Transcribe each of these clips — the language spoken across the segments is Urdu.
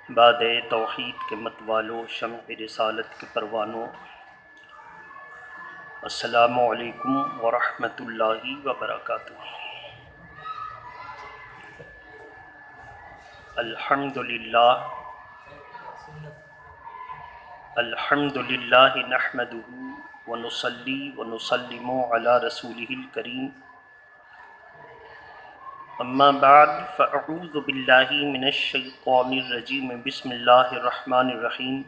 بعد توحید کے متوالوں، شمع رسالت کے پروانوں، السلام علیکم ورحمۃ اللہ وبرکاتہ۔ الحمدللہ نحمدہ ونصلی ونسلم علی رسولہ الکریم، اما بعد فاعوذ باللہ من الشیطان الرجیم، بسم اللہ الرحمن الرحیم۔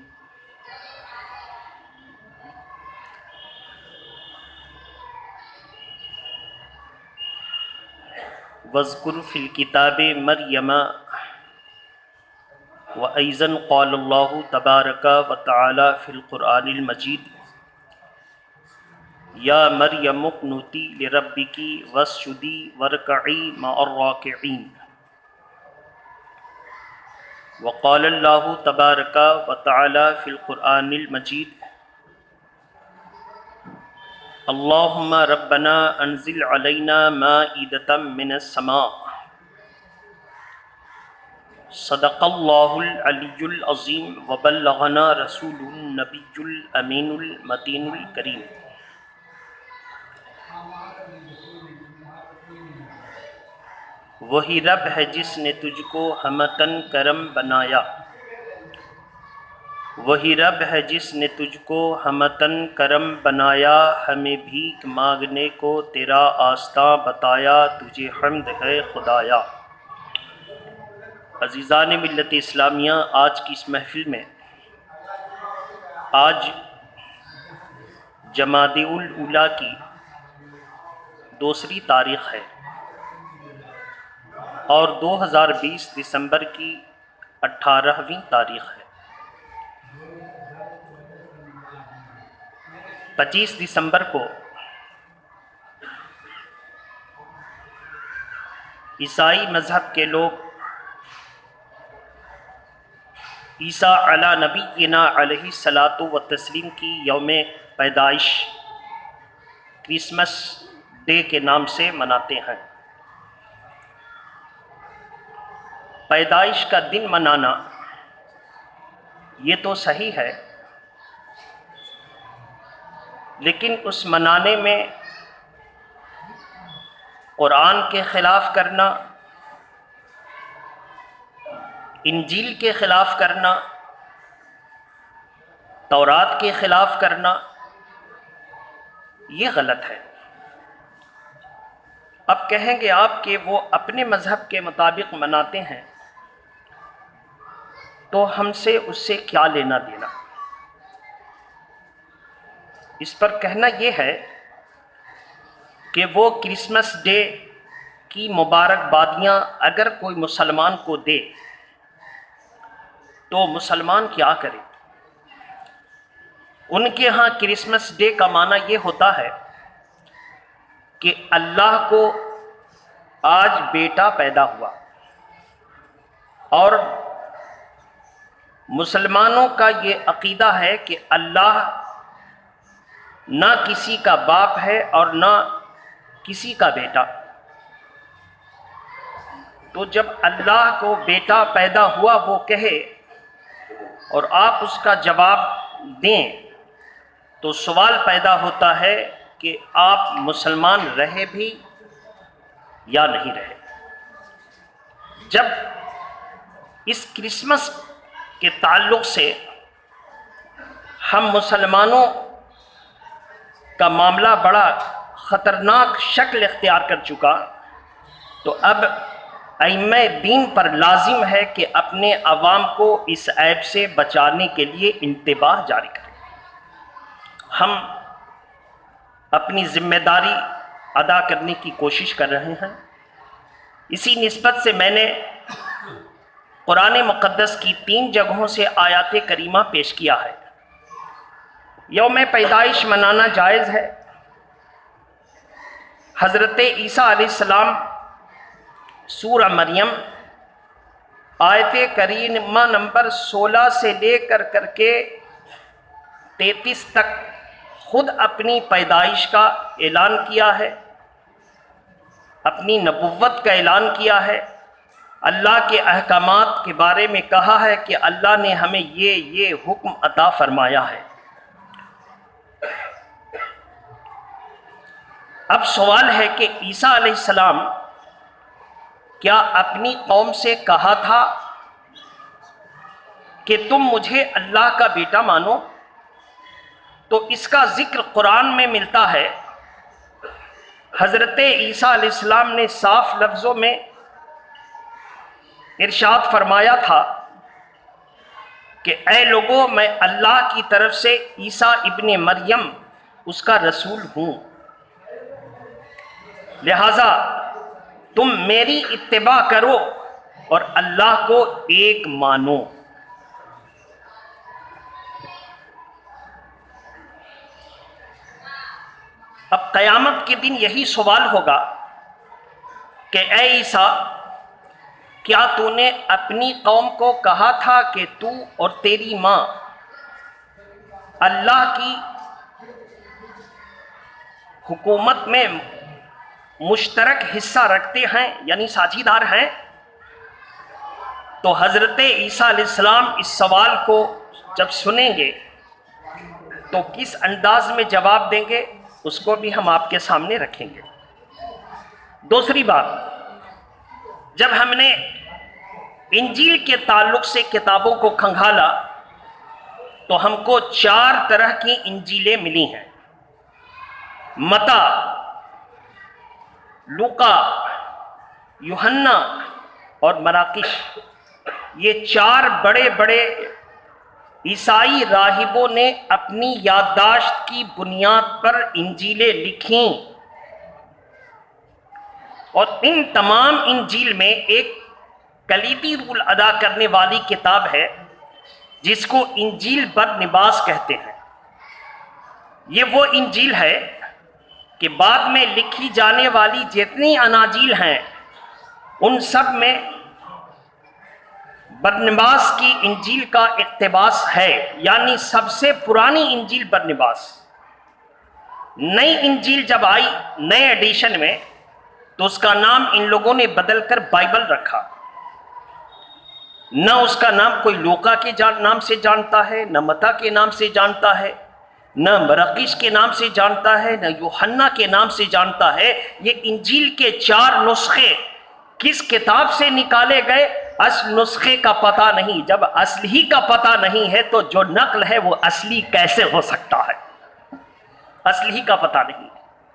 واذکر فی الکتاب مریم وایضا قال اللہ تبارک وتعالی فی القرآن المجید، یا مریم اقنتی لربک واسجدی وارکعی مع الراکعین۔ وقال اللہ تبارک وتعالی فی القرآن المجید، اللہم ربنا انزل علینا مائدۃ من السماء۔ صدق اللہ العلی العظیم وبلغنا رسول النبی الامین المتین الکریم۔ وہی رب ہے جس نے تجھ کو ہمتاً کرم بنایا، وہی رب ہے جس نے تجھ کو ہمتاً کرم بنایا، ہمیں بھیک مانگنے کو تیرا آستاں بتایا، تجھے حمد ہے خدایا۔ عزیزان ملت اسلامیہ، آج کی اس محفل میں، آج جمادی الاولیٰ کی 2 تاریخ ہے اور 2020 دسمبر کی 18ویں تاریخ ہے۔ 25 دسمبر کو عیسائی مذہب کے لوگ عیسیٰ علی نبینا علیہ الصلاۃ والتسلیم کی یوم پیدائش کرسمس ڈے کے نام سے مناتے ہیں۔ پیدائش کا دن منانا یہ تو صحیح ہے، لیکن اس منانے میں قرآن کے خلاف کرنا، انجیل کے خلاف کرنا، تورات کے خلاف کرنا، یہ غلط ہے۔ اب کہیں گے آپ کہ وہ اپنے مذہب کے مطابق مناتے ہیں، تو ہم سے اس سے کیا لینا دینا؟ اس پر کہنا یہ ہے کہ وہ کرسمس ڈے کی مبارکبادیاں اگر کوئی مسلمان کو دے تو مسلمان کیا کرے؟ ان کے ہاں کرسمس ڈے کا معنی یہ ہوتا ہے کہ اللہ کو آج بیٹا پیدا ہوا، اور مسلمانوں کا یہ عقیدہ ہے کہ اللہ نہ کسی کا باپ ہے اور نہ کسی کا بیٹا۔ تو جب اللہ کو بیٹا پیدا ہوا وہ کہے اور آپ اس کا جواب دیں تو سوال پیدا ہوتا ہے کہ آپ مسلمان رہے بھی یا نہیں رہے۔ جب اس کرسمس کے تعلق سے ہم مسلمانوں کا معاملہ بڑا خطرناک شکل اختیار کر چکا، تو اب ائمہ دین پر لازم ہے کہ اپنے عوام کو اس عیب سے بچانے کے لیے انتباہ جاری کریں۔ ہم اپنی ذمہ داری ادا کرنے کی کوشش کر رہے ہیں۔ اسی نسبت سے میں نے قرآن مقدس کی 3 جگہوں سے آیات کریمہ پیش کیا ہے۔ یوم پیدائش منانا جائز ہے۔ حضرت عیسیٰ علیہ السلام سورہ مریم آیت کریمہ نمبر 16 سے لے کر کے 33 تک خود اپنی پیدائش کا اعلان کیا ہے، اپنی نبوت کا اعلان کیا ہے، اللہ کے احکامات کے بارے میں کہا ہے کہ اللہ نے ہمیں یہ حکم عطا فرمایا ہے۔ اب سوال ہے کہ عیسیٰ علیہ السلام کیا اپنی قوم سے کہا تھا کہ تم مجھے اللہ کا بیٹا مانو؟ تو اس کا ذکر قرآن میں ملتا ہے۔ حضرت عیسیٰ علیہ السلام نے صاف لفظوں میں ارشاد فرمایا تھا کہ اے لوگو، میں اللہ کی طرف سے عیسیٰ ابن مریم اس کا رسول ہوں، لہذا تم میری اتباع کرو اور اللہ کو ایک مانو۔ اب قیامت کے دن یہی سوال ہوگا کہ اے عیسیٰ، کیا تو نے اپنی قوم کو کہا تھا کہ تو اور تیری ماں اللہ کی حکومت میں مشترک حصہ رکھتے ہیں، یعنی ساجھیدار ہیں؟ تو حضرت عیسیٰ علیہ السلام اس سوال کو جب سنیں گے تو کس انداز میں جواب دیں گے، اس کو بھی ہم آپ کے سامنے رکھیں گے۔ دوسری بات، جب ہم نے انجیل کے تعلق سے کتابوں کو کھنگالا تو ہم کو 4 طرح کی انجیلیں ملی ہیں۔ متی، لوقا، یوحنا اور مراقش، یہ 4 بڑے بڑے عیسائی راہبوں نے اپنی یادداشت کی بنیاد پر انجیلیں لکھیں، اور ان تمام انجیل میں ایک کلیدی رول ادا کرنے والی کتاب ہے جس کو انجیل برنباس کہتے ہیں۔ یہ وہ انجیل ہے کہ بعد میں لکھی جانے والی جتنی اناجیل ہیں ان سب میں برنباس کی انجیل کا اقتباس ہے، یعنی سب سے پرانی انجیل برنباس۔ نئی انجیل جب آئی نئے ایڈیشن میں تو اس کا نام ان لوگوں نے بدل کر بائبل رکھا۔ نہ اس کا نام کوئی لوقا کے نام سے جانتا ہے، نہ متی کے نام سے جانتا ہے، نہ مراقش کے نام سے جانتا ہے، نہ یوحنا کے نام سے جانتا ہے۔ یہ انجیل کے 4 نسخے کس کتاب سے نکالے گئے، اصل نسخے کا پتہ نہیں۔ جب اصل ہی کا پتہ نہیں ہے تو جو نقل ہے وہ اصلی کیسے ہو سکتا ہے؟ اصل ہی کا پتہ نہیں،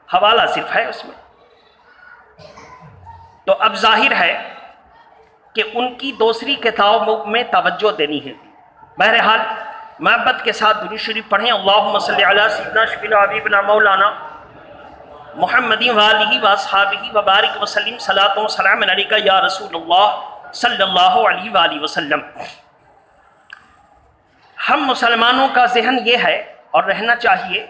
حوالہ صرف ہے اس میں۔ تو اب ظاہر ہے کہ ان کی دوسری کتابوں میں توجہ دینی ہے۔ بہرحال محبت کے ساتھ درود شریف پڑھیں۔ اللہم صلی علی سیدنا شفیع حبیبنا مولانا محمد وآلہ واصحابہ وبارک وسلم، صلاۃ و سلام علیکہ یا رسول اللہ صلی اللہ علیہ وآلہ وسلم۔ ہم مسلمانوں کا ذہن یہ ہے اور رہنا چاہیے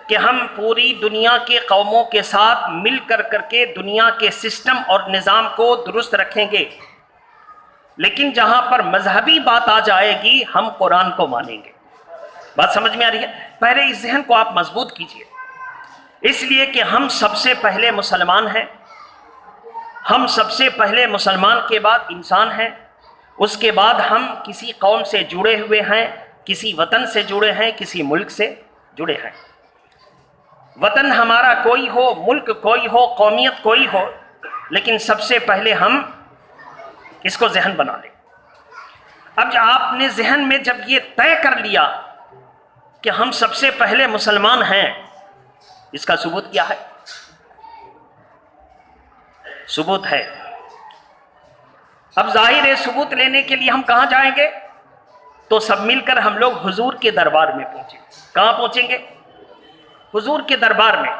کہ ہم پوری دنیا کے قوموں کے ساتھ مل کر کے دنیا کے سسٹم اور نظام کو درست رکھیں گے، لیکن جہاں پر مذہبی بات آ جائے گی ہم قرآن کو مانیں گے۔ بات سمجھ میں آ رہی ہے؟ پہلے اس ذہن کو آپ مضبوط کیجئے، اس لیے کہ ہم سب سے پہلے مسلمان ہیں، ہم سب سے پہلے مسلمان کے بعد انسان ہیں، اس کے بعد ہم کسی قوم سے جڑے ہوئے ہیں، کسی وطن سے جڑے ہیں، کسی ملک سے جڑے ہیں۔ وطن ہمارا کوئی ہو، ملک کوئی ہو، قومیت کوئی ہو، لیکن سب سے پہلے ہم اس کو ذہن بنا لیں۔ اب آپ نے ذہن میں جب یہ طے کر لیا کہ ہم سب سے پہلے مسلمان ہیں، اس کا ثبوت کیا ہے؟ ثبوت ہے۔ اب ظاہر ہے ثبوت لینے کے لیے ہم کہاں جائیں گے؟ تو سب مل کر ہم لوگ حضور کے دربار میں پہنچیں گے۔ کہاں پہنچیں گے؟ حضور کے دربار میں۔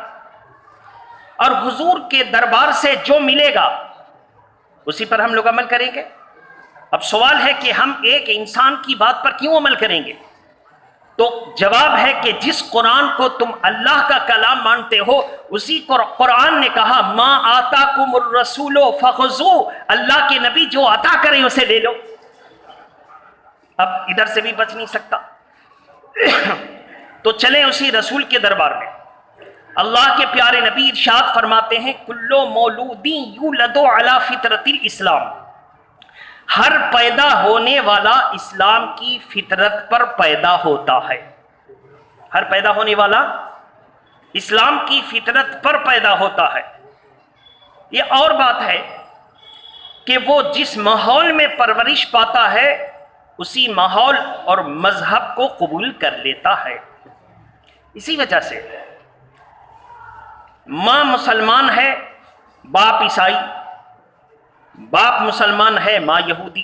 اور حضور کے دربار سے جو ملے گا اسی پر ہم لوگ عمل کریں گے۔ اب سوال ہے کہ ہم ایک انسان کی بات پر کیوں عمل کریں گے؟ تو جواب ہے کہ جس قرآن کو تم اللہ کا کلام مانتے ہو اسی قرآن نے کہا ما آتاکم الرسول فخذوہ، اللہ کے نبی جو عطا کریں اسے لے لو۔ اب ادھر سے بھی بچ نہیں سکتا، تو چلیں اسی رسول کے دربار میں۔ اللہ کے پیارے نبی ارشاد فرماتے ہیں کلو مولودی یولد علی فطرت الاسلام، ہر پیدا ہونے والا اسلام کی فطرت پر پیدا ہوتا ہے. ہر پیدا ہونے والا اسلام کی فطرت پر پیدا ہوتا ہے. یہ اور بات ہے کہ وہ جس ماحول میں پرورش پاتا ہے اسی ماحول اور مذہب کو قبول کر لیتا ہے. اسی وجہ سے ماں مسلمان ہے، باپ عیسائی، باپ مسلمان ہے، ماں یہودی،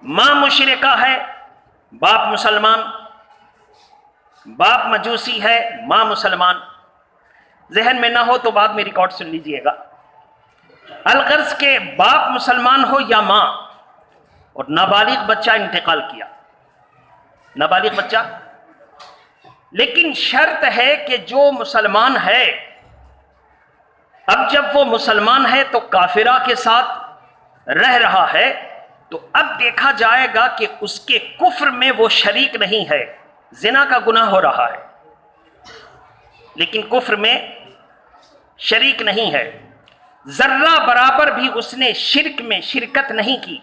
ماں مشرکہ ہے، باپ مسلمان، باپ مجوسی ہے، ماں مسلمان. ذہن میں نہ ہو تو بعد میں ریکارڈ سن لیجئے گا. الغرض کے باپ مسلمان ہو یا ماں، اور نابالغ بچہ انتقال کیا، نابالغ بچہ، لیکن شرط ہے کہ جو مسلمان ہے، اب جب وہ مسلمان ہے تو کافرہ کے ساتھ رہ رہا ہے، تو اب دیکھا جائے گا کہ اس کے کفر میں وہ شریک نہیں ہے. زنا کا گناہ ہو رہا ہے لیکن کفر میں شریک نہیں ہے، ذرہ برابر بھی اس نے شرک میں شرکت نہیں کی،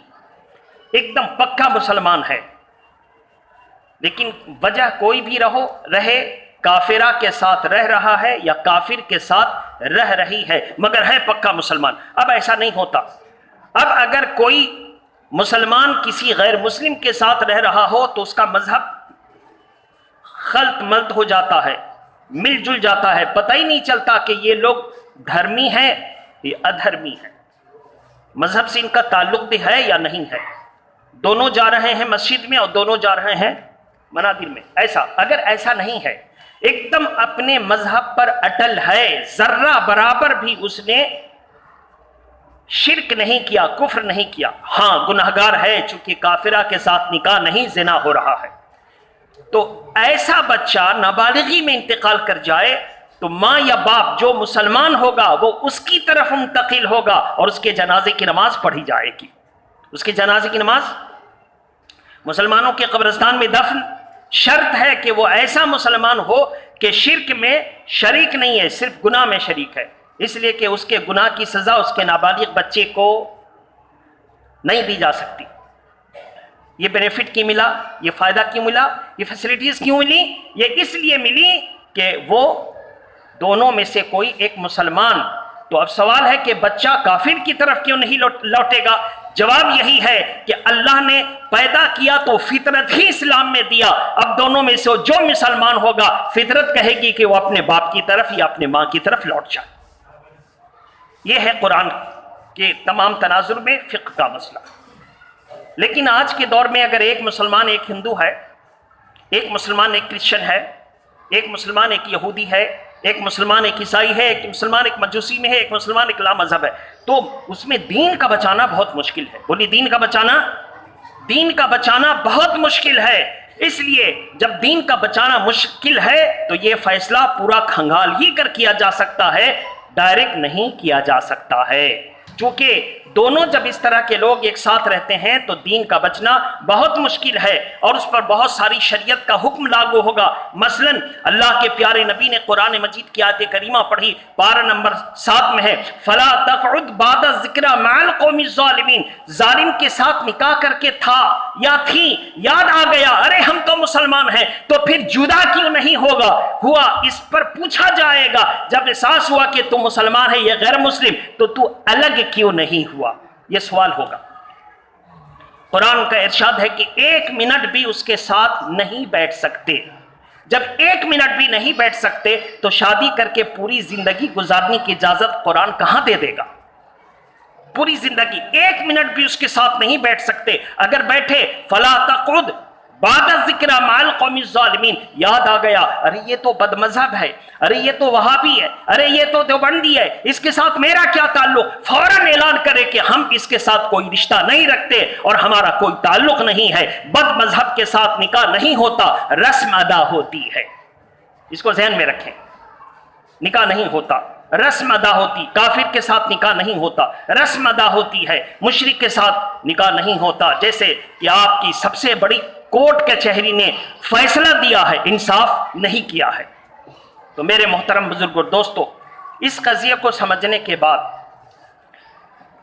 ایک دم پکا مسلمان ہے. لیکن وجہ کوئی بھی رہے، کافرہ کے ساتھ رہ رہا ہے یا کافر کے ساتھ رہ رہی ہے، مگر ہے پکا مسلمان. اب ایسا نہیں ہوتا. اب اگر کوئی مسلمان کسی غیر مسلم کے ساتھ رہ رہا ہو تو اس کا مذہب خلط ملط ہو جاتا ہے، مل جل جاتا ہے، پتہ ہی نہیں چلتا کہ یہ لوگ دھرمی ہیں یا ادھرمی ہیں، مذہب سے ان کا تعلق بھی ہے یا نہیں ہے. دونوں جا رہے ہیں مسجد میں اور دونوں جا رہے ہیں منابر میں. ایسا اگر ایسا نہیں ہے، ایک دم اپنے مذہب پر اٹل ہے، ذرہ برابر بھی اس نے شرک نہیں کیا، کفر نہیں کیا، ہاں گناہگار ہے چونکہ کافرہ کے ساتھ نکاح نہیں، زنا ہو رہا ہے، تو ایسا بچہ نابالغی میں انتقال کر جائے تو ماں یا باپ جو مسلمان ہوگا وہ اس کی طرف منتقل ہوگا اور اس کے جنازے کی نماز پڑھی جائے گی. اس کے جنازے کی نماز مسلمانوں کے قبرستان میں دفن. شرط ہے کہ وہ ایسا مسلمان ہو کہ شرک میں شریک نہیں ہے، صرف گناہ میں شریک ہے، اس لیے کہ اس کے گناہ کی سزا اس کے نابالغ بچے کو نہیں دی جا سکتی. یہ بینیفٹ کیوں ملا، یہ فائدہ کیوں ملا، یہ فیسلٹیز کیوں ملی؟ یہ اس لیے ملی کہ وہ دونوں میں سے کوئی ایک مسلمان. تو اب سوال ہے کہ بچہ کافر کی طرف کیوں نہیں لوٹے گا؟ جواب یہی ہے کہ اللہ نے پیدا کیا تو فطرت ہی اسلام میں دیا. اب دونوں میں سے جو مسلمان ہوگا فطرت کہے گی کہ وہ اپنے باپ کی طرف یا اپنے ماں کی طرف لوٹ جائے. یہ ہے قرآن کے تمام تناظر میں فقہ کا مسئلہ. لیکن آج کے دور میں اگر ایک مسلمان ایک ہندو ہے، ایک مسلمان ایک کرسچن ہے، ایک مسلمان ایک یہودی ہے، ایک مسلمان ایک عیسائی ہے، ایک مسلمان ایک مجوسی میں ہے، ایک مسلمان ایک لا مذہب ہے، تو اس میں دین کا بچانا بہت مشکل ہے. بولی دین کا بچانا بہت مشکل ہے. اس لیے جب دین کا بچانا مشکل ہے تو یہ فیصلہ پورا کھنگال ہی کر کیا جا سکتا ہے، ڈائریکٹ نہیں کیا جا سکتا ہے. چونکہ دونوں جب اس طرح کے لوگ ایک ساتھ رہتے ہیں تو دین کا بچنا بہت مشکل ہے اور اس پر بہت ساری شریعت کا حکم لاگو ہوگا. مثلا اللہ کے پیارے نبی نے قرآن مجید کی آیت کریمہ پڑھی، پارہ نمبر 7 میں ہے، فَلَا تَقْعُدْ بَعْدَ الذِّكْرَىٰ مَعَ الْقَوْمِ الظَّالِمِينَ. ظالم کے ساتھ نکاح کر کے تھا یا تھی، یاد آ گیا ارے ہم تو مسلمان ہیں، تو پھر جدا کیوں نہیں ہوگا ہوا؟ اس پر پوچھا جائے گا. جب احساس ہوا کہ تم مسلمان ہے یہ غیر مسلم تو تو الگ کیوں نہیں ہوا، یہ سوال ہوگا. قرآن کا ارشاد ہے کہ 1 منٹ بھی اس کے ساتھ نہیں بیٹھ سکتے. جب 1 منٹ بھی نہیں بیٹھ سکتے تو شادی کر کے پوری زندگی گزارنے کی اجازت قرآن کہاں دے دے گا؟ پوری زندگی 1 منٹ بھی اس کے ساتھ نہیں بیٹھ سکتے. اگر بیٹھے فلا تقعد بعد الذکر مع القوم الظالمین، یاد آ گیا ارے یہ تو بد مذہب ہے، ارے یہ تو وہابی ہے، ارے یہ تو دیوبندی ہے، اس کے ساتھ میرا کیا تعلق؟ فوراً اعلان کرے کہ ہم اس کے ساتھ کوئی رشتہ نہیں رکھتے اور ہمارا کوئی تعلق نہیں ہے. بد مذہب کے ساتھ نکاح نہیں ہوتا، رسم ادا ہوتی ہے. اس کو ذہن میں رکھیں، نکاح نہیں ہوتا، رسم ادا ہوتی. کافر کے ساتھ نکاح نہیں ہوتا، رسم ادا ہوتی ہے. مشرک کے ساتھ نکاح نہیں ہوتا. جیسے کہ آپ کی سب سے بڑی کورٹ کچہری نے فیصلہ دیا ہے، انصاف نہیں کیا ہے. تو میرے محترم بزرگ اور دوستو، اس قضیے کو سمجھنے کے بعد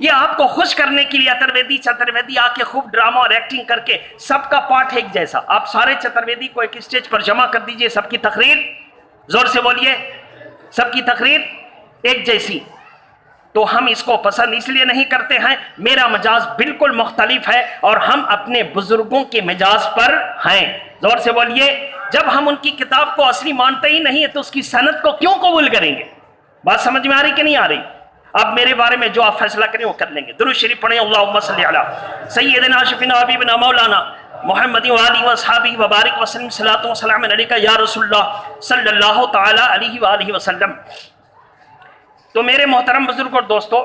یہ آپ کو خوش کرنے کے لیے چترویدی چترویدی آ کے خوب ڈرامہ اور ایکٹنگ کر کے سب کا پارٹ ایک جیسا. آپ سارے چترویدی کو ایک اسٹیج پر جمع کر دیجئے, سب کی تقریر, زور سے بولیے, سب کی تقریر ایک جیسی. تو ہم اس کو پسند اس لیے نہیں کرتے ہیں, میرا مجاز بالکل مختلف ہے اور ہم اپنے بزرگوں کے مجاز پر ہیں. زور سے بولیے. جب ہم ان کی کتاب کو اصلی مانتے ہی نہیں ہے تو اس کی سند کو کیوں قبول کریں گے؟ بات سمجھ میں آ رہی کہ نہیں آ رہی؟ اب میرے بارے میں جو آپ فیصلہ کریں وہ کر لیں گے. درود شریف پڑھیں. اللہم صلی علی سیدنا شفینا حبیبنا مولانا محمد وآلہ وصحابہ وبارک وسلم. صلاۃ و سلام علیکہ یا رسول اللہ صلی اللہ تعالی علیہ وآلہ وسلم. تو میرے محترم بزرگ اور دوستو,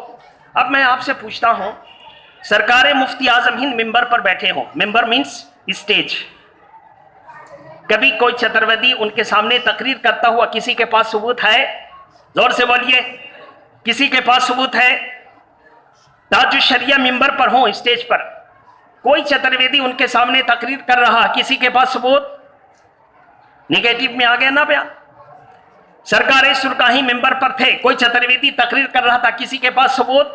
اب میں آپ سے پوچھتا ہوں, سرکار مفتی اعظم ہند ممبر پر بیٹھے ہوں, ممبر مینس اسٹیج, کبھی کوئی چترویدی ان کے سامنے تقریر کرتا ہوا کسی کے پاس ثبوت ہے؟ زور سے بولیے. کسی کے پاس ثبوت ہے؟ تاج الشریعہ ممبر پر ہوں, اسٹیج پر کوئی چترویدی ان کے سامنے تقریر کر رہا, کسی کے پاس ثبوت؟ نگیٹو میں آ گیا نا بیا. سرکار سرکاہی ممبر پر تھے, کوئی چترویدی تقریر کر رہا تھا, کسی کے پاس ثبوت؟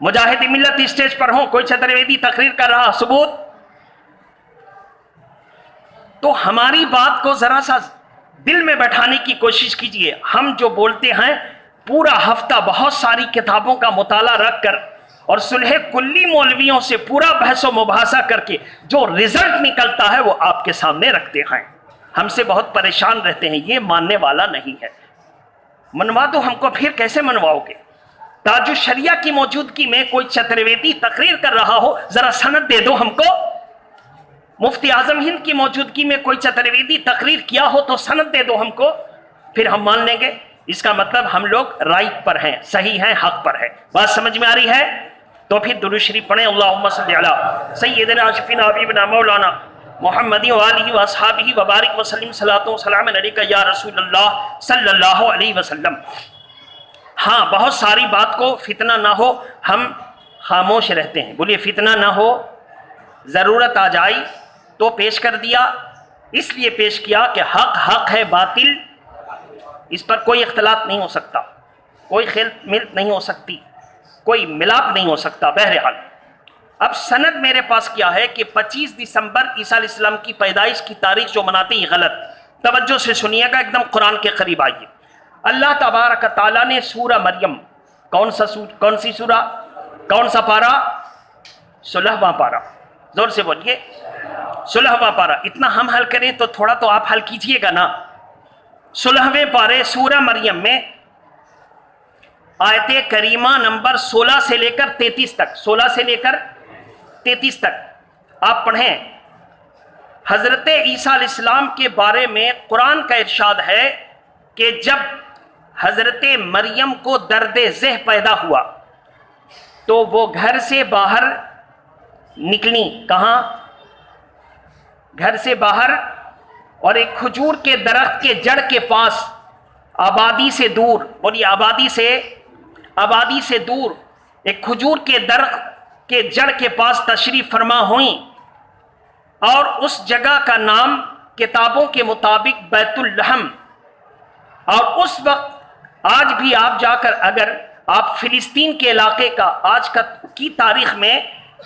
مجاہد ملت اسٹیج پر ہوں, کوئی چترویدی تقریر کر رہا, ثبوت؟ تو ہماری بات کو ذرا سا دل میں بیٹھانے کی کوشش کیجئے. ہم جو بولتے ہیں پورا ہفتہ بہت ساری کتابوں کا مطالعہ رکھ کر اور صلح کلی مولویوں سے پورا بحث و مباحثہ کر کے جو رزلٹ نکلتا ہے وہ آپ کے سامنے رکھتے ہیں. ہم سے بہت پریشان رہتے ہیں, یہ ماننے والا نہیں ہے. منوا دو ہم کو, پھر کیسے منواؤ گے؟ تاج الشریعہ کی موجودگی میں کوئی چترویدی تقریر کر رہا ہو, ذرا سند دے دو ہم کو. مفتی اعظم ہند کی موجودگی میں کوئی چترویدی تقریر کیا ہو تو سند دے دو ہم کو, پھر ہم مان لیں گے. اس کا مطلب ہم لوگ رائٹ پر ہیں, صحیح ہیں, حق پر ہیں. بات سمجھ میں آ رہی ہے؟ تو پھر درود شریف پڑھیں. اللہم صلی علی سیدنا شفینا حبیبنا مولانا محمد وآلہ وصحابہ وبارک وسلم. صلاۃ و سلام علیکہ یا رسول اللہ صلی اللہ علیہ وسلم. ہاں, بہت ساری بات کو فتنہ نہ ہو ہم خاموش رہتے ہیں. بولیے فتنہ نہ ہو, ضرورت آ جائی تو پیش کر دیا, اس لیے پیش کیا کہ حق حق ہے, باطل اس پر کوئی اختلاط نہیں ہو سکتا, کوئی خلط ملت نہیں ہو سکتی, کوئی ملاپ نہیں ہو سکتا. بہرحال اب سند میرے پاس کیا ہے کہ 25 دسمبر عیسیٰ علیہ السلام کی پیدائش کی تاریخ جو مناتے ہیں غلط. توجہ سے سنیے گا, ایک دم قرآن کے قریب آئیے. اللہ تبارک تعالیٰ نے سورہ مریم, کون سی سورہ, کون سا پارہ؟ 16واں پارہ. زور سے بولیے, 16واں پارہ. اتنا ہم حل کریں تو تھوڑا تو آپ حل کیجئے گا نا. 16ویں پارے سورہ مریم میں آیت کریمہ نمبر 16 سے لے کر 33 تک, 16 سے لے کر 33 تک آپ پڑھیں. حضرت عیسیٰ علیہ السلام کے بارے میں قرآن کا ارشاد ہے کہ جب حضرت مریم کو درد ذہ پیدا ہوا تو وہ گھر سے باہر نکلی. کہاں؟ گھر سے باہر, اور ایک کھجور کے درخت کے جڑ کے پاس آبادی سے دور, بولیے آبادی سے دور ایک کھجور کے درخت کے جڑ کے پاس تشریف فرما ہوئیں, اور اس جگہ کا نام کتابوں کے مطابق بیت اللحم. اور اس وقت آج بھی آپ جا کر اگر آپ فلسطین کے علاقے کا آج کی تاریخ میں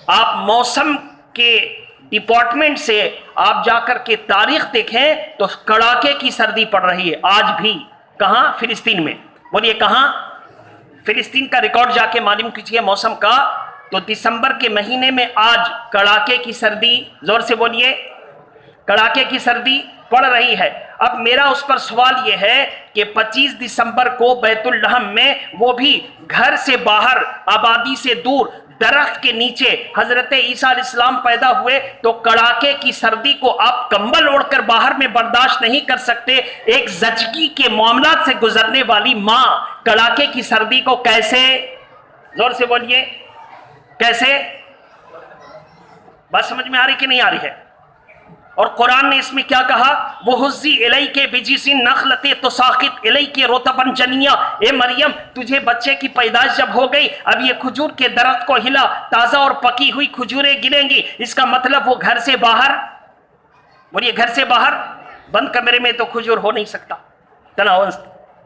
آپ موسم کے ڈپارٹمنٹ سے آپ جا کر کے تاریخ دیکھیں تو کڑاکے کی سردی پڑ رہی ہے آج بھی. کہاں؟ فلسطین میں. بولیے کہاں؟ فلسطین کا ریکارڈ جا کے معلوم کیجیے موسم کا. تو دسمبر کے مہینے میں آج کڑاکے کی سردی, زور سے بولیے, کڑاکے کی سردی پڑ رہی ہے. اب میرا اس پر سوال یہ ہے کہ 25 دسمبر کو بیت اللحم میں, وہ بھی گھر سے باہر آبادی سے دور درخت کے نیچے حضرت عیسیٰ علیہ السلام پیدا ہوئے, تو کڑاکے کی سردی کو آپ کمبل اوڑھ کر باہر میں برداشت نہیں کر سکتے. ایک زچگی کے معاملات سے گزرنے والی ماں کڑاکے کی سردی کو کیسے, زور سے بولیے, کیسے؟ بات سمجھ میں آ رہی کہ نہیں آ رہی ہے؟ اور قرآن نے اس میں کیا کہا؟ وَحُزِّ إِلَيْكَ بِجِزْعِ النَّخْلَةِ تُسَاقِطْ إِلَيْكَ رُطَبًا جَنِيًّا. اے مریم, تجھے بچے کی پیدائش جب ہو گئی, اب یہ کھجور کے درخت کو ہلا, تازہ اور پکی ہوئی کھجوریں گریں گی. اس کا مطلب وہ گھر سے باہر, بولیے گھر سے باہر, بند کمرے میں تو کھجور ہو نہیں سکتا.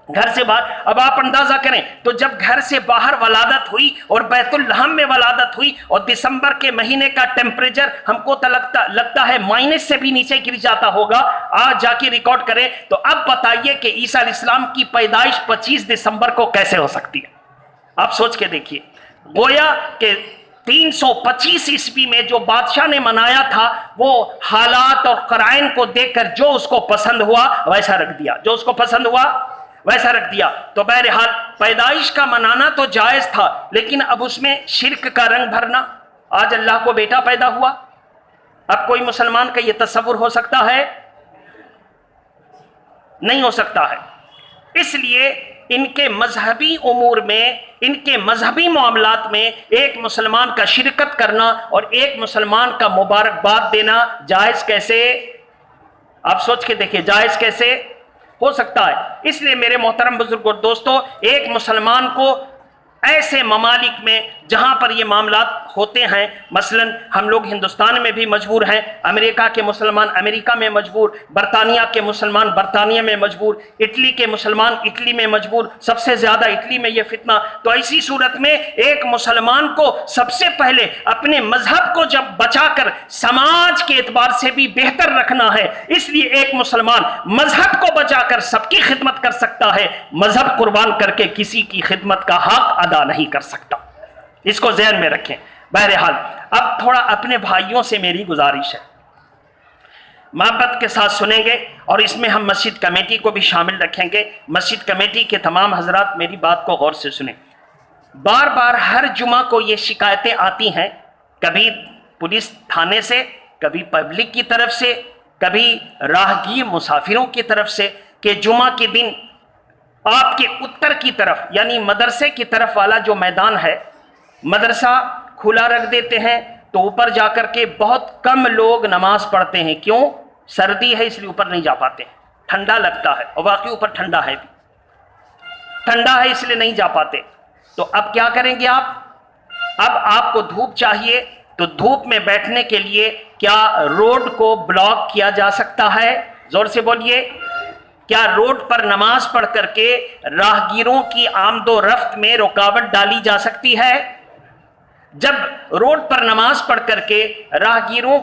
گھر سے باہر. اب آپ اندازہ کریں تو جب گھر سے باہر ولادت ہوئی اور بیت الحم میں ولادت ہوئی اور دسمبر کے مہینے کا ٹیمپریچر ہم کو تو لگتا ہے مائنس سے بھی نیچے گر جاتا ہوگا. آج جا کے ریکارڈ کریں تو اب بتائیے کہ عیسیٰ علیہ السلام کی پیدائش 25 دسمبر کو کیسے ہو سکتی ہے؟ آپ سوچ کے دیکھیے. گویا کہ 325 عیسوی میں جو بادشاہ نے منایا تھا وہ حالات اور قرائن کو دیکھ کر جو اس کو پسند ہوا ویسا رکھ دیا، جو اس کو پسند ہوا ویسا رکھ دیا. تو بہرحال پیدائش کا منانا تو جائز تھا، لیکن اب اس میں شرک کا رنگ بھرنا. آج اللہ کو بیٹا پیدا ہوا، اب کوئی مسلمان کا یہ تصور ہو سکتا ہے؟ نہیں ہو سکتا ہے. اس لیے ان کے مذہبی امور میں، ان کے مذہبی معاملات میں ایک مسلمان کا شرکت کرنا اور ایک مسلمان کا مبارکباد دینا جائز کیسے؟ آپ سوچ کے دیکھیں جائز کیسے ہو سکتا ہے. اس لیے میرے محترم بزرگ اور دوستو، ایک مسلمان کو ایسے ممالک میں جہاں پر یہ معاملات ہوتے ہیں، مثلا ہم لوگ ہندوستان میں بھی مجبور ہیں، امریکہ کے مسلمان امریکہ میں مجبور، برطانیہ کے مسلمان برطانیہ میں مجبور، اٹلی کے مسلمان اٹلی میں مجبور، سب سے زیادہ اٹلی میں یہ فتنہ. تو ایسی صورت میں ایک مسلمان کو سب سے پہلے اپنے مذہب کو جب بچا کر سماج کے اعتبار سے بھی بہتر رکھنا ہے، اس لیے ایک مسلمان مذہب کو بچا کر سب کی خدمت کر سکتا ہے، مذہب قربان کر کے کسی کی خدمت کا حق ادا نہیں کر سکتا. اس کو ذہن میں رکھیں. بہرحال اب تھوڑا اپنے بھائیوں سے میری گزارش ہے، محبت کے ساتھ سنیں گے، اور اس میں ہم مسجد کمیٹی کو بھی شامل رکھیں گے. مسجد کمیٹی کے تمام حضرات میری بات کو غور سے سنیں. بار بار ہر جمعہ کو یہ شکایتیں آتی ہیں، کبھی پولیس تھانے سے، کبھی پبلک کی طرف سے، کبھی راہگیر مسافروں کی طرف سے، کہ جمعہ کے دن آپ کے اتر کی طرف یعنی مدرسے کی طرف والا جو میدان ہے، مدرسہ کھلا رکھ دیتے ہیں تو اوپر جا کر کے بہت کم لوگ نماز پڑھتے ہیں. کیوں؟ سردی ہے اس لیے اوپر نہیں جا پاتے، ٹھنڈا لگتا ہے، اور واقعی اوپر ٹھنڈا ہے بھی، ٹھنڈا ہے اس لیے نہیں جا پاتے. تو اب کیا کریں گے آپ؟ اب آپ کو دھوپ چاہیے تو دھوپ میں بیٹھنے کے لیے کیا روڈ کو بلاک کیا جا سکتا ہے؟ زور سے بولیے. کیا روڈ پر نماز پڑھ کر کے راہگیروں کی آمد و رفت میں رکاوٹ ڈالی جا سکتی ہے؟ جب روڈ پر نماز پڑھ کر کے راہگیروں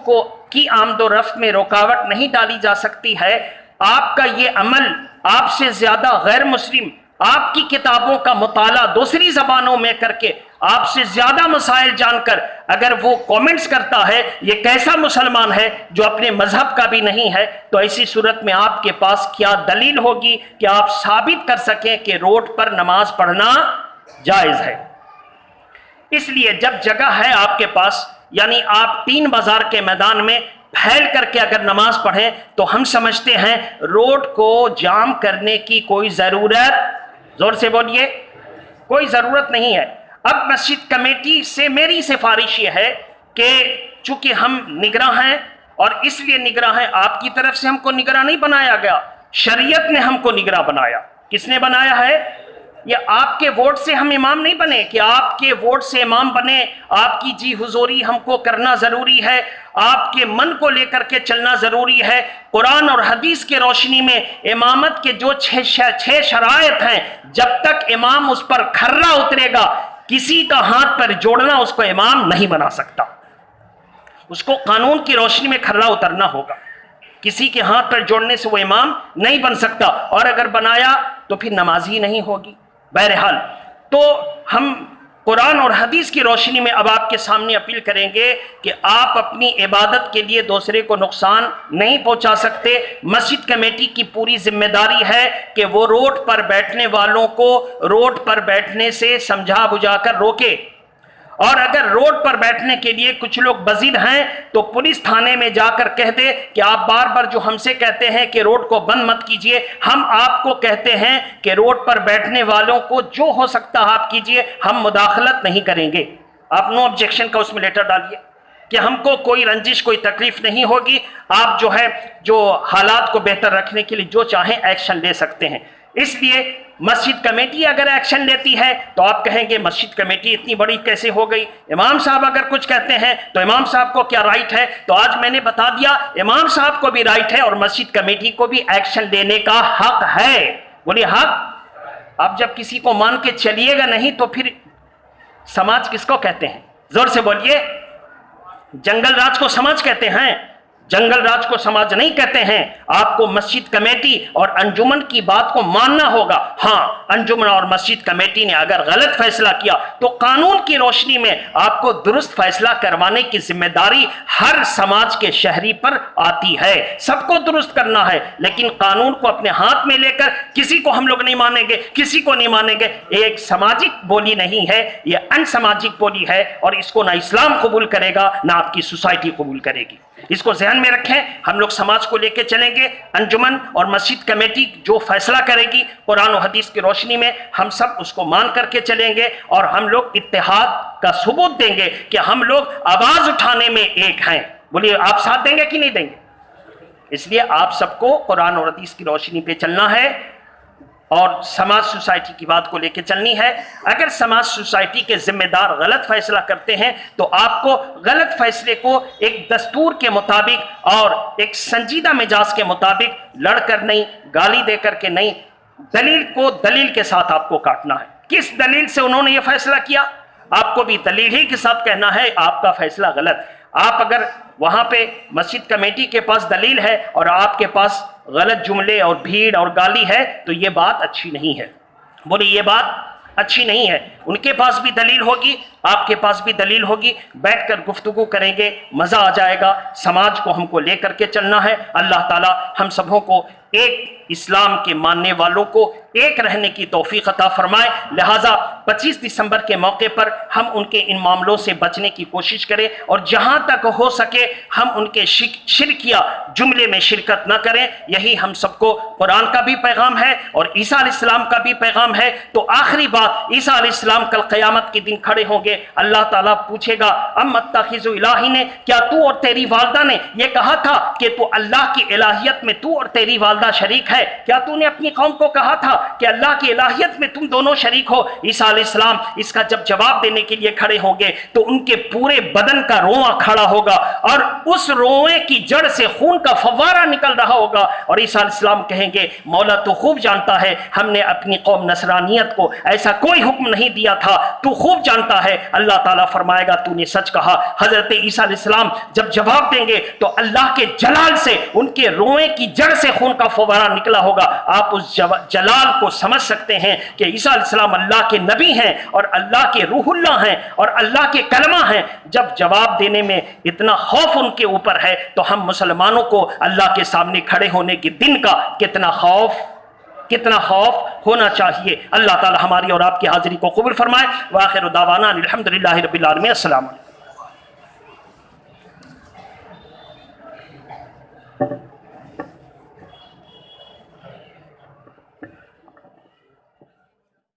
کی آمد و رفت میں رکاوٹ نہیں ڈالی جا سکتی ہے، آپ کا یہ عمل آپ سے زیادہ غیر مسلم آپ کی کتابوں کا مطالعہ دوسری زبانوں میں کر کے آپ سے زیادہ مسائل جان کر اگر وہ کومنٹس کرتا ہے یہ کیسا مسلمان ہے جو اپنے مذہب کا بھی نہیں ہے، تو ایسی صورت میں آپ کے پاس کیا دلیل ہوگی کہ آپ ثابت کر سکیں کہ روڈ پر نماز پڑھنا جائز ہے؟ اس لیے جب جگہ ہے آپ کے پاس، یعنی آپ 3 بازار کے میدان میں پھیل کر کے اگر نماز پڑھیں تو ہم سمجھتے ہیں روڈ کو جام کرنے کی کوئی ضرورت، زور سے بولیے، کوئی ضرورت نہیں ہے. اب مسجد کمیٹی سے میری سفارش یہ ہے کہ چونکہ ہم نگراں ہیں، اور اس لیے نگراں ہیں، آپ کی طرف سے ہم کو نگراں نہیں بنایا گیا، شریعت نے ہم کو نگراں بنایا. کس نے بنایا ہے؟ یہ آپ کے ووٹ سے ہم امام نہیں بنے کہ آپ کے ووٹ سے امام بنے. آپ کی جی حضوری ہم کو کرنا ضروری ہے، آپ کے من کو لے کر کے چلنا ضروری ہے. قرآن اور حدیث کے روشنی میں امامت کے جو 6 شرائط ہیں، جب تک امام اس پر کھرا اترے گا کسی کا ہاتھ پر جوڑنا اس کو امام نہیں بنا سکتا. اس کو قانون کی روشنی میں کھرا اترنا ہوگا، کسی کے ہاتھ پر جوڑنے سے وہ امام نہیں بن سکتا، اور اگر بنایا تو پھر نمازی نہیں ہوگی. بہرحال تو ہم قرآن اور حدیث کی روشنی میں اب آپ کے سامنے اپیل کریں گے کہ آپ اپنی عبادت کے لیے دوسرے کو نقصان نہیں پہنچا سکتے. مسجد کمیٹی کی پوری ذمہ داری ہے کہ وہ روڈ پر بیٹھنے والوں کو روڈ پر بیٹھنے سے سمجھا بجھا کر روکے، اور اگر روڈ پر بیٹھنے کے لیے کچھ لوگ بزد ہیں تو پولیس تھانے میں جا کر کہہ دے کہ آپ بار بار جو ہم سے کہتے ہیں کہ روڈ کو بند مت کیجئے، ہم آپ کو کہتے ہیں کہ روڈ پر بیٹھنے والوں کو جو ہو سکتا آپ کیجئے، ہم مداخلت نہیں کریں گے. آپ نو آبجیکشن کا اس میں لیٹر ڈالیے کہ ہم کو کوئی رنجش کوئی تکلیف نہیں ہوگی. آپ جو حالات کو بہتر رکھنے کے لیے جو چاہیں ایکشن لے سکتے ہیں. اس لیے مسجد کمیٹی اگر ایکشن لیتی ہے تو آپ کہیں گے مسجد کمیٹی اتنی بڑی کیسے ہو گئی؟ امام صاحب اگر کچھ کہتے ہیں تو امام صاحب کو کیا رائٹ ہے؟ تو آج میں نے بتا دیا امام صاحب کو بھی رائٹ ہے اور مسجد کمیٹی کو بھی ایکشن لینے کا حق ہے. بولیے حق. آپ جب کسی کو مان کے چلیے گا نہیں تو پھر سماج کس کو کہتے ہیں؟ زور سے بولیے. جنگل راج کو سماج کہتے ہیں؟ جنگل راج کو سماج نہیں کہتے ہیں. آپ کو مسجد کمیٹی اور انجمن کی بات کو ماننا ہوگا. ہاں، انجمن اور مسجد کمیٹی نے اگر غلط فیصلہ کیا تو قانون کی روشنی میں آپ کو درست فیصلہ کروانے کی ذمہ داری ہر سماج کے شہری پر آتی ہے. سب کو درست کرنا ہے، لیکن قانون کو اپنے ہاتھ میں لے کر کسی کو ہم لوگ نہیں مانیں گے، کسی کو نہیں مانیں گے، ایک سماجک بولی نہیں ہے، یہ ان سماجک بولی ہے، اور اس کو نہ اسلام قبول کرے گا نہ آپ کی سوسائٹی قبول کرے گی. اس کو ذہن میں رکھیں. ہم لوگ سماج کو لے کے چلیں گے. انجمن اور مسجد کمیٹی جو فیصلہ کرے گی قرآن و حدیث کی روشنی میں ہم سب اس کو مان کر کے چلیں گے، اور ہم لوگ اتحاد کا ثبوت دیں گے کہ ہم لوگ آواز اٹھانے میں ایک ہیں. بولیے آپ ساتھ دیں گے کہ نہیں دیں گے؟ اس لیے آپ سب کو قرآن اور حدیث کی روشنی پہ چلنا ہے اور سماج سوسائٹی کی بات کو لے کے چلنی ہے. اگر سماج سوسائٹی کے ذمہ دار غلط فیصلہ کرتے ہیں تو آپ کو غلط فیصلے کو ایک دستور کے مطابق اور ایک سنجیدہ مزاج کے مطابق لڑ کر نہیں، گالی دے کر کے نہیں، دلیل کو دلیل کے ساتھ آپ کو کاٹنا ہے. کس دلیل سے انہوں نے یہ فیصلہ کیا، آپ کو بھی دلیل ہی کے ساتھ کہنا ہے آپ کا فیصلہ غلط. آپ اگر وہاں پہ مسجد کمیٹی کے پاس دلیل ہے اور آپ کے پاس غلط جملے اور بھیڑ اور گالی ہے تو یہ بات اچھی نہیں ہے. بولی یہ بات اچھی نہیں ہے. ان کے پاس بھی دلیل ہوگی، آپ کے پاس بھی دلیل ہوگی، بیٹھ کر گفتگو کریں گے، مزہ آ جائے گا. سماج کو ہم کو لے کر کے چلنا ہے. اللہ تعالی ہم سبوں کو ایک اسلام کے ماننے والوں کو ایک رہنے کی توفیق عطا فرمائے. لہٰذا 25 دسمبر کے موقع پر ہم ان کے ان معاملوں سے بچنے کی کوشش کریں، اور جہاں تک ہو سکے ہم ان کے شرکیہ جملے میں شرکت نہ کریں. یہی ہم سب کو قرآن کا بھی پیغام ہے اور عیسیٰ علیہ السلام کا بھی پیغام ہے. تو آخری بات، عیسیٰ علیہ السلام کل قیامت کے دن کھڑے ہوں گے، اللہ تعالیٰ پوچھے گا ام اتخذ الہی نے، کیا تو اور تیری والدہ نے یہ کہا تھا کہ تو اللہ کی الہیت میں تو اور تیری والدہ شریک ہے؟ کیا تو نے اپنی قوم کو کہا تھا کہ اللہ کی الہیت میں تم دونوں شریک ہو؟ عیسیٰ علیہ السلام اس کا جب جواب دینے کے لیے کھڑے ہوں گے تو ان کے پورے بدن کا رواں کھڑا ہوگا اور اس روئے کی جڑ سے خون کا فوارہ نکل رہا ہوگا، اور عیسیٰ علیہ السلام کہیں گے مولا تو خوب جانتا ہے ہم نے اپنی قوم نصرانیت کو ایسا کوئی حکم نہیں دیا تھا، تو خوب جانتا ہے. اللہ تعالیٰ فرمائے گا تو نے سچ کہا. حضرت عیسیٰ علیہ السلام جب جواب دیں گے تو اللہ کے جلال سے ان کے روئے کی جڑ سے خون کا فوارہ نکلا ہوگا. آپ اس جلال کو سمجھ سکتے ہیں کہ عیسیٰ علیہ السلام اللہ کے نبی ہیں اور اللہ کے روح اللہ ہیں اور اللہ کے کلمہ ہیں. جب جواب دینے میں اتنا خوف ان کے اوپر ہے تو ہم مسلمانوں کو اللہ کے سامنے کھڑے ہونے کے دن کا کتنا خوف ہونا چاہیے. اللہ تعالی ہماری اور آپ کی حاضری کو قبول فرمائے. وآخر دعوانا الحمدللہ رب العالمین. السلام علیکم.